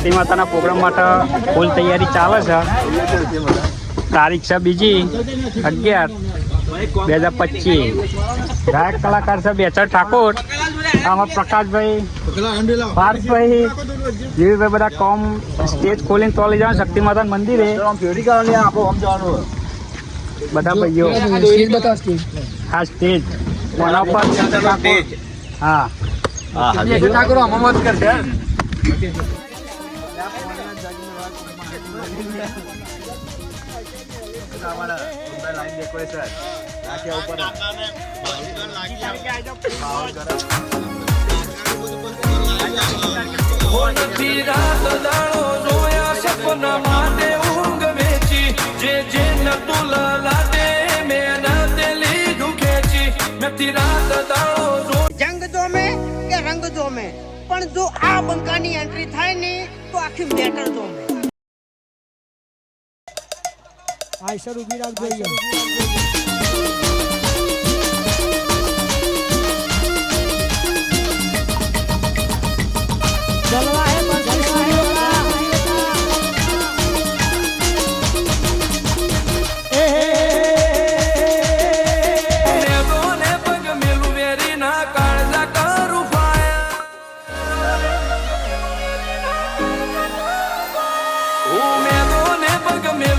શક્તિ માતાના પ્રોગ્રામ માટે ફૂલ તૈયારી ચાલે છે. તારીખ છે 2/11/2025. ગાયક કલાકાર છે બેચર ઠાકોર, આમાં પ્રકાશભાઈ, પાર્થભાઈ, જીવીભાઈ બધા કોમ સ્ટેજ ખોલીને તો લઈ જવાનું શક્તિ માતાના મંદિરે. બધા ભાઈઓ હા સ્ટેજ કોના પર હા ઠાકોર આમાં કરશે. જંગ જોમે કે રંગ જોમે, પણ જો આ બંકાની એન્ટ્રી થાય ને તો આખી મેટર જોમે. આયસર ઉભી રાખજો. જલવા હે પણ મેં